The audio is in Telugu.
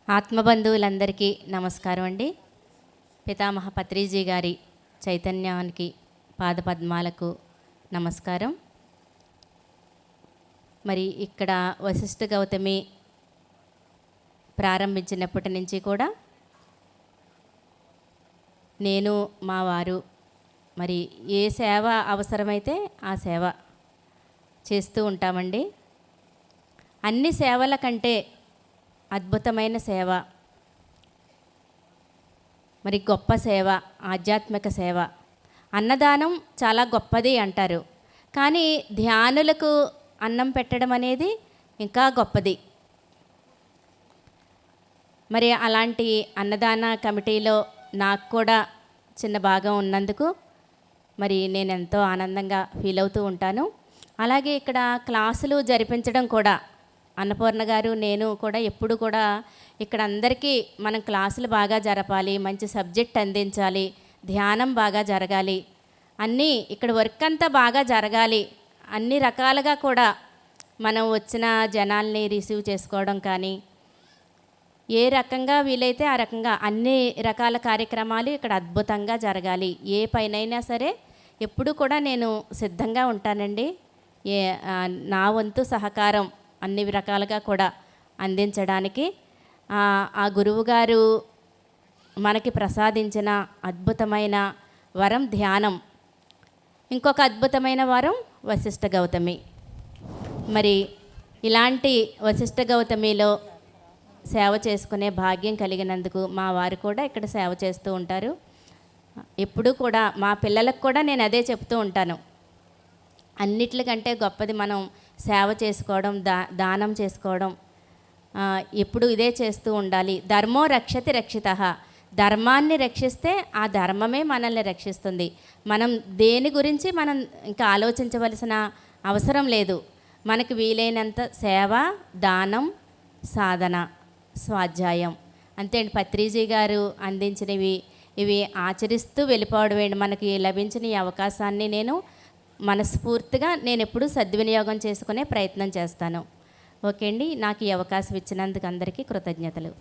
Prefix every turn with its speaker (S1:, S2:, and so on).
S1: ఆత్మబంధువులందరికీ నమస్కారం అండి. పితామహ పత్రిజీ గారి చైతన్యానికి పాదపద్మాలకు నమస్కారం. మరి ఇక్కడ వశిష్ఠ గౌతమి ప్రారంభించినప్పటి నుంచి కూడా నేను మా వారు మరి ఏ సేవ అవసరమైతే ఆ సేవ చేస్తూ ఉంటామండి. అన్ని సేవల కంటే అద్భుతమైన సేవ, మరి గొప్ప సేవ ఆధ్యాత్మిక సేవ. అన్నదానం చాలా గొప్పది అంటారు, కానీ ధ్యానులకు అన్నం పెట్టడం అనేది ఇంకా గొప్పది. మరి అలాంటి అన్నదాన కమిటీలో నాకు కూడా చిన్న భాగం ఉన్నందుకు మరి నేను ఎంతో ఆనందంగా ఫీల్ అవుతూ ఉంటాను. అలాగే ఇక్కడ క్లాసులు జరిపించడం కూడా అన్నపూర్ణ గారు నేను కూడా ఎప్పుడు కూడా ఇక్కడ అందరికీ మనం క్లాసులు బాగా జరపాలి, మంచి సబ్జెక్ట్ అందించాలి, ధ్యానం బాగా జరగాలి, అన్నీ ఇక్కడ వర్క్ అంతా బాగా జరగాలి, అన్ని రకాలుగా కూడా మనం వచ్చిన జనాల్ని రిసీవ్ చేసుకోవడం కానీ ఏ రకంగా వీలైతే ఆ రకంగా అన్ని రకాల కార్యక్రమాలు ఇక్కడ అద్భుతంగా జరగాలి. ఏ పైనైనా సరే ఎప్పుడు కూడా నేను సిద్ధంగా ఉంటానండి. నా వంతు సహకారం అన్ని రకాలుగా కూడా అందించడానికి ఆ గురువుగారు మనకి ప్రసాదించిన అద్భుతమైన వరం ధ్యానం. ఇంకొక అద్భుతమైన వరం వశిష్ఠ గౌతమి. మరి ఇలాంటి వశిష్ఠ గౌతమిలో సేవ చేసుకునే భాగ్యం కలిగినందుకు మా వారు కూడా ఇక్కడ సేవ చేస్తూ ఉంటారు. ఎప్పుడూ కూడా మా పిల్లలకు కూడా నేను అదే చెప్తూ ఉంటాను, అన్నిట్లకంటే గొప్పది మనం సేవ చేసుకోవడం, దానం చేసుకోవడం. ఎప్పుడు ఇదే చేస్తూ ఉండాలి. ధర్మో రక్షతి రక్షితః. ధర్మాన్ని రక్షిస్తే ఆ ధర్మమే మనల్ని రక్షిస్తుంది. మనం దేని గురించి మనం ఇంకా ఆలోచించవలసిన అవసరం లేదు. మనకు వీలైనంత సేవ, దానం, సాధన, స్వాధ్యాయం అంతే అండి. పత్రిజీ గారు అందించినవి ఇవి ఆచరిస్తూ వెళ్ళిపోవడమేంటి. మనకి లభించిన ఈ అవకాశాన్ని నేను మనస్ఫూర్తిగా నేను ఎప్పుడూ సద్వినియోగం చేసుకునే ప్రయత్నం చేస్తాను. ఓకే అండి, నాకు ఈ అవకాశం ఇచ్చినందుకు అందరికీ కృతజ్ఞతలు.